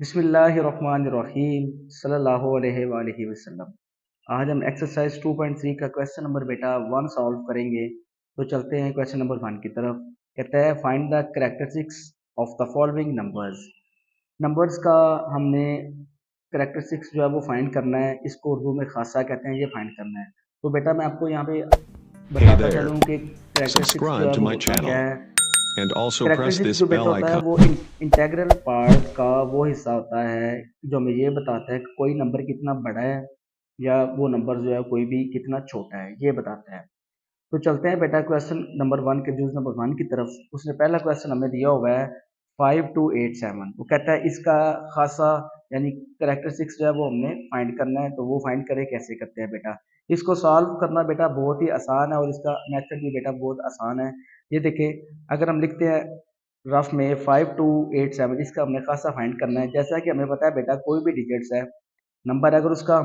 बिस्मिल्लाहिर्रहमानिर्रहीम सल्लल्लाहु अलैहि वालैहि वसल्लम। आज हम एक्सरसाइज 2.3 का क्वेश्चन नंबर बेटा 1 सॉल्व करेंगे। तो चलते हैं क्वेश्चन नंबर 1 की तरफ। कहता है find the characteristics of the following numbers. Numbers का हमने कैरेक्टरिस्टिक्स जो है वो फाइंड करना है। इसको उर्दू में खासा कहते हैं, ये फाइंड करना है। तो बेटा मैं आपको यहाँ पे Hey बताता there, चलूँ कि कैरेक्टरिस्टिक्स जो subscribe है to वो my होता क्या channel है। and also press characteristics this जो बेटा bell होता है icon. वो इंटेग्रल पार्ट का वो हिस्सा होता है जो हमें ये बताता है कि कोई नंबर कितना बड़ा है या वो नंबर जो है कोई भी कितना छोटा है, ये बताता है। तो चलते हैं बेटा क्वेश्चन नंबर 1 के जूस नंबर 1 की तरफ। उसने पहला क्वेश्चन हमें दिया हुआ है 5287। वो कहता है इसका खासा यानी कैरेक्टरिस्टिक्स जो है वो हमने फाइंड करना है। तो वो फाइंड करें, कैसे करते हैं बेटा। इसको सॉल्व करना बेटा बहुत ही आसान है और इसका मेथड भी बेटा बहुत आसान है। ये देखिए, अगर हम लिखते हैं रफ में 5287, इसका हमने खासा फाइंड करना है। जैसा कि हमें पता है बेटा कोई भी डिजिट्स है नंबर, अगर उसका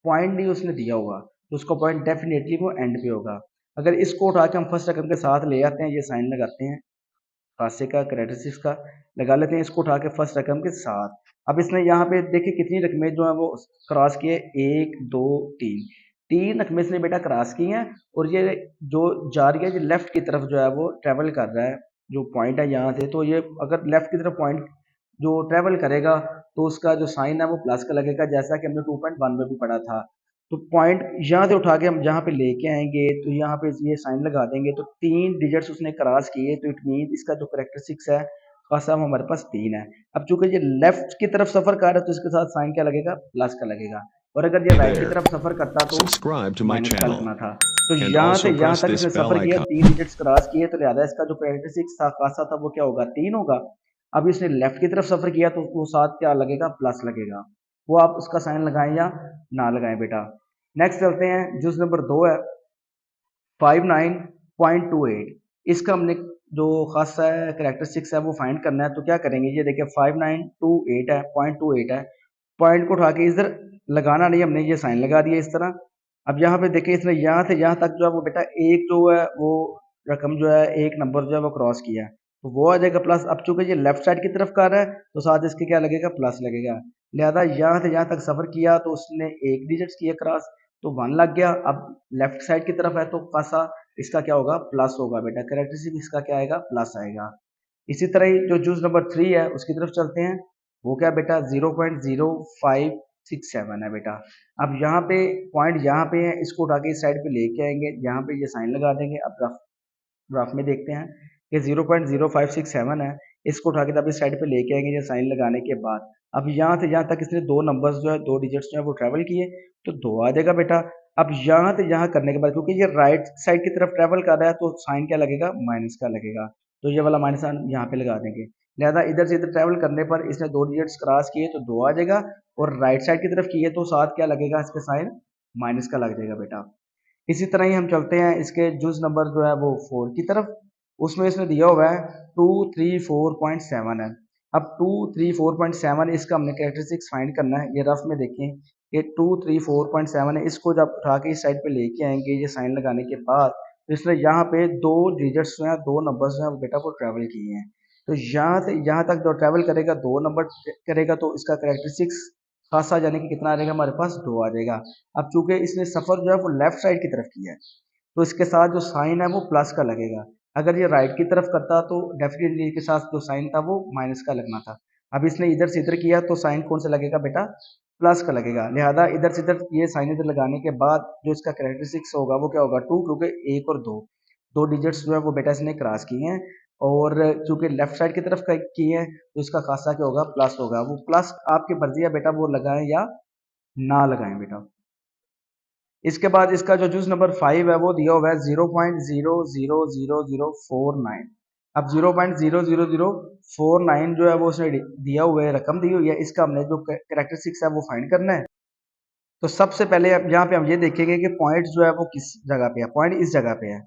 पॉइंट नहीं उसने दिया होगा तो उसका पॉइंट डेफिनेटली वो एंड पे होगा। अगर इसको उठा के हम फर्स्ट रकम के साथ ले आते हैं, ये साइन लगाते हैं खासे का कैरेक्टरिस्टिक्स का लगा लेते हैं, इसको उठा के फर्स्ट रकम के साथ। अब इसने यहाँ पे देखिए कितनी रकमें जो है वो क्रॉस किए, 1 2 3, 3 रकमें इसने बेटा क्रॉस की हैं। और ये जो जा रही है ये लेफ्ट की तरफ जो है वो ट्रेवल कर रहा है, जो पॉइंट है यहाँ से। तो ये अगर लेफ्ट की तरफ पॉइंट जो ट्रेवल करेगा तो उसका जो साइन है वो प्लस का लगेगा, जैसा कि हमने 2.1 में भी पढ़ा था। तो पॉइंट यहाँ से उठा के हम जहाँ पे लेके आएंगे तो यहाँ पे ये साइन लगा देंगे। तो 3 डिजिट्स उसने क्रॉस किए, तो इट मीन इसका जो करेक्टरिस्टिक्स है खासा हमारे पास 3 है। अब चूंकि ये लेफ्ट की तरफ सफर कर रहा है तो इसके साथ साइन क्या लगेगा, प्लस का लगेगा। और अगर ये Hey राइट की there, तरफ सफर करता तो subscribe to my माइनस का channel लगना था। तो and यहाँ also से यहाँ press तक this इसने bell सफर किया, icon. 3 डिजिट्स क्रॉस किए, तो लिहाजा इसका जो करेक्टरिस्टिक्स था खासा था वो क्या होगा, 3 होगा। अब इसने लेफ्ट की तरफ सफर किया तो वो साथ क्या लगेगा, प्लस लगेगा। वो आप उसका साइन लगाएं या ना लगाएं बेटा। नेक्स्ट चलते हैं, जूस नंबर 2 है 59.28। इसका हमने जो खासा है करेक्टरिस्टिक्स है वो फाइंड करना है। तो क्या करेंगे, ये देखिए 5928 है, 0.28 है। पॉइंट को उठा के इधर लगाना नहीं, हमने ये साइन लगा दिया इस तरह। अब यहाँ पे देखिए इसने यहाँ से यहाँ तक जो है वो बेटा एक जो है वो रकम जो है एक नंबर जो है वो क्रॉस किया है, तो वो आ जाएगा प्लस। अब चूंकि ये लेफ्ट साइड की तरफ कर रहा है तो साथ इसके क्या लगेगा, प्लस लगेगा। लिहाजा यहाँ से यहाँ तक सफर किया तो उसने एक डिजिट किया क्रॉस, तो 1 लग गया। अब लेफ्ट साइड की तरफ है तो खासा इसका क्या होगा, प्लस होगा बेटा। करेक्टरिस्टिक इसका क्या आएगा, प्लस आएगा। इसी तरह ही जो जूस नंबर 3 है उसकी तरफ चलते हैं। वो क्या बेटा 0.0567 है बेटा। अब यहाँ पे पॉइंट यहाँ पे है, इसको उठा के इस साइड पे लेके आएंगे, यहाँ पे ये साइन लगा देंगे। अब ग्राफ में देखते हैं कि 0.0567 है। इसको उठा के तब इस साइड पे लेके आएंगे ये साइन लगाने के बाद। अब यहाँ से यहाँ तक इसने 2 नंबर्स जो है 2 डिजिट्स जो है वो ट्रेवल किए, तो 2 आ जाएगा बेटा। अब यहाँ से यहाँ करने के बाद क्योंकि ये राइट साइड की तरफ ट्रेवल कर रहा है तो साइन क्या लगेगा, माइनस का लगेगा। तो ये वाला माइनस साइन यहाँ पे लगा देंगे। लिहाजा इधर से इधर ट्रेवल करने पर इसने 2 डिजिट्स क्रॉस किए तो 2 आ जाएगा, और राइट साइड की तरफ किए तो साथ क्या लगेगा, इसके साइन माइनस का लग जाएगा बेटा। इसी तरह ही हम चलते हैं इसके जूस नंबर जो है वो 4 की तरफ। उसमें इसने दिया हुआ है 234.7 है। अब 234.7 इसका हमने कैरेक्टरिस्टिक्स फाइंड करना है। ये रफ में देखें ये 234.7 है। इसको जब उठा के इस साइड पे लेके आएंगे ये साइन लगाने के बाद, तो इसने यहाँ पे 2 डिजिट्स जो हैं 2 नंबर्स जो हैं वो बेटा वो ट्रेवल किए हैं। तो यहाँ से यहाँ तक जो ट्रेवल करेगा 2 नंबर करेगा तो इसका कैरेक्टरिस्टिक्स खासा यानी कि कितना आ जाएगा, हमारे पास 2 आ जाएगा। अब चूंकि इसने सफर जो है वो लेफ्ट साइड की तरफ किया है तो इसके साथ जो साइन है वो प्लस का लगेगा। अगर ये राइट की तरफ करता तो डेफिनेटली के साथ जो साइन था वो माइनस का लगना था। अब इसने इधर से इधर किया तो साइन कौन सा लगेगा बेटा, प्लस का लगेगा। लिहाजा इधर से इधर ये साइन इधर लगाने के बाद जो इसका कैरेक्टरिस्टिक्स होगा वो क्या होगा, 2, क्योंकि 1 और 2 दो डिजिट्स जो है वो बेटा इसने क्रॉस किए हैं। और चूंकि लेफ्ट साइड की तरफ किए हैं तो इसका खासा क्या होगा, प्लस होगा। वो प्लस आपकी मर्जी है बेटा, वो लगाएं या ना लगाएं बेटा। इसके बाद इसका जो जूस नंबर 5 है वो दिया हुआ है 0.000049। अब 0.00049 जो है वो उसने दिया हुआ है, रकम दी हुई है। इसका हमने जो कैरेक्टरिस्टिक्स है वो फाइंड करना है। तो सबसे पहले अब यहाँ पे हम ये देखेंगे कि पॉइंट जो है वो किस जगह पे है। पॉइंट इस जगह पे है,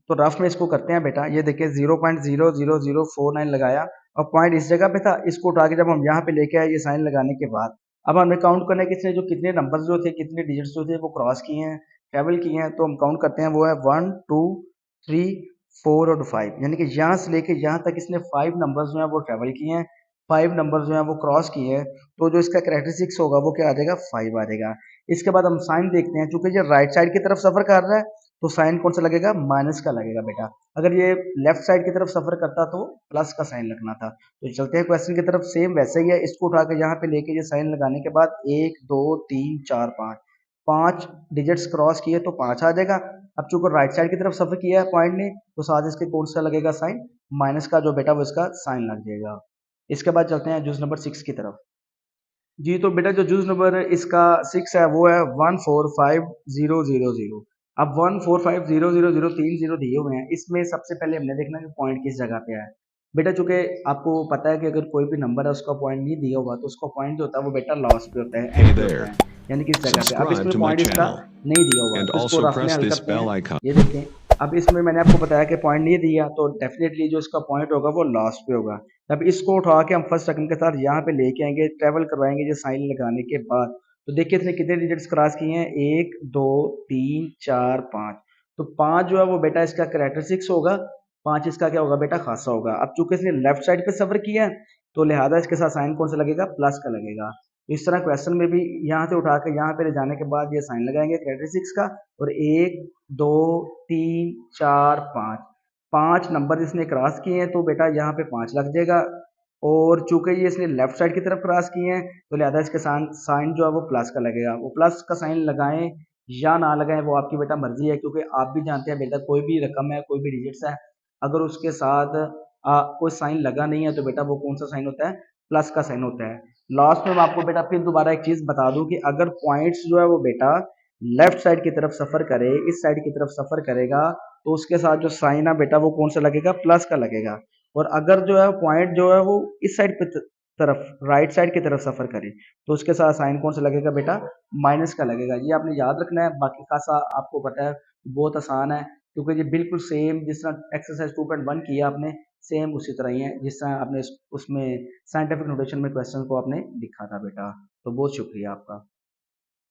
तो रफ में इसको करते हैं बेटा। ये देखिए 0.00049 लगाया और पॉइंट इस जगह पे था। इसको उठा के जब हम यहाँ पे लेके आए ये साइन लगाने के बाद, अब हमें काउंट करना है कि इसने जो कितने नंबर्स जो थे, कितने डिजिट्स जो थे वो क्रॉस किए हैं, ट्रेवल किए हैं। तो हम काउंट करते हैं, वो है 1 2 3 4 और 5, यानी कि यहाँ से लेके यहाँ तक इसने 5 नंबर्स जो है वो ट्रेवल किए हैं। 5 नंबर जो है वो क्रॉस किए हैं, तो जो इसका करेक्टरिस्टिक्स होगा वो क्या आ जाएगा, 5 आ जाएगा। इसके बाद हम साइन देखते हैं, चूंकि ये राइट साइड की तरफ सफर कर रहा है तो साइन कौन सा लगेगा, माइनस का लगेगा बेटा। अगर ये लेफ्ट साइड की तरफ सफर करता तो प्लस का साइन लगना था। तो चलते हैं क्वेश्चन की तरफ, सेम वैसे ही है। इसको उठा के यहाँ पे लेके ये साइन लगाने के बाद 1 2 3 4 5 5 डिजिट्स क्रॉस किए तो 5 आ जाएगा। अब चूंकि राइट साइड की तरफ सफर किया है पॉइंट ने, तो साथ इसके कौन सा लगेगा साइन, माइनस का जो बेटा वो इसका साइन लग जाएगा। इसके बाद चलते हैं जूस नंबर 6 की तरफ। जी तो बेटा जो जूस नंबर इसका 6 है वो है 145000। अब 145000 तीन जीरो दिए हुए हैं, इसमें सबसे पहले हमने देखना कि पॉइंट किस जगह पे है। बेटा चूंकि आपको पता है कि अगर कोई भी नंबर है उसका पॉइंट नहीं दिया हुआ तो उसका पॉइंट जो होता है वो बेटा लास्ट पे होता है, Hey एंड पे होता there. है, यानी किस जगह पे। अब Subscribe इसमें to my पॉइंट इसका channel. नहीं दिया हुआ And तो इसको also रफ में press हल this करते bell हैं। icon. ये देखें, अब इसमें मैंने आपको बताया कि पॉइंट नहीं दिया तो डेफिनेटली जो इसका पॉइंट होगा वो लास्ट पे होगा। अब इसको उठा के हम फर्स्ट सेकंड के साथ यहाँ पे लेके आएंगे, ट्रेवल करवाएंगे ये साइन लगाने के बाद। तो देखिए इसने कितने डिजिट्स क्रॉस किए हैं, 1 2 3 4 5। तो 5 जो है वो बेटा इसका करेक्टरिस्टिक्स होगा, 5 इसका क्या होगा बेटा, खासा होगा। अब चूंकि इसने लेफ्ट साइड पे सफर किया है तो लिहाजा इसके साथ साइन कौन सा लगेगा, प्लस का लगेगा। इस तरह क्वेश्चन में भी यहाँ से उठा के यहाँ पे ले जाने के बाद ये साइन लगाएंगे करेक्टरिस्टिक्स का, और 1 2 3 4 5 5 नंबर इसने क्रॉस किए हैं तो बेटा यहाँ पे 5 लग जाएगा। और चूंकि ये इसने लेफ्ट साइड की तरफ क्रॉस किए हैं तो लिहाजा इसके साइन साइन जो है वो प्लस का लगेगा। वो प्लस का साइन लगाएं या ना लगाएं वो आपकी बेटा मर्जी है, क्योंकि आप भी जानते हैं बेटा कोई भी रकम है, कोई भी डिजिट्स है, अगर उसके साथ कोई साइन लगा नहीं है तो बेटा वो कौन सा साइन होता है, प्लस का साइन होता है। लास्ट में मैं आपको बेटा फिर दोबारा एक चीज बता दूं कि अगर पॉइंट्स जो है वो बेटा लेफ्ट साइड की तरफ सफर करे, इस साइड की तरफ सफर करेगा तो उसके साथ जो साइन है बेटा वो कौन सा लगेगा, प्लस का लगेगा। और अगर जो है पॉइंट जो है वो इस साइड पे तरफ राइट साइड की तरफ सफर करे तो उसके साथ साइन कौन सा लगेगा बेटा, माइनस का लगेगा। ये आपने याद रखना है, बाकी खासा आपको पता है, बहुत आसान है, क्योंकि ये बिल्कुल सेम जिस तरह एक्सरसाइज 2.1 किया आपने, सेम उसी तरह ही है जिस तरह आपने उसमें साइंटिफिक नोटेशन में क्वेश्चन को आपने लिखा था बेटा। तो बहुत शुक्रिया आपका।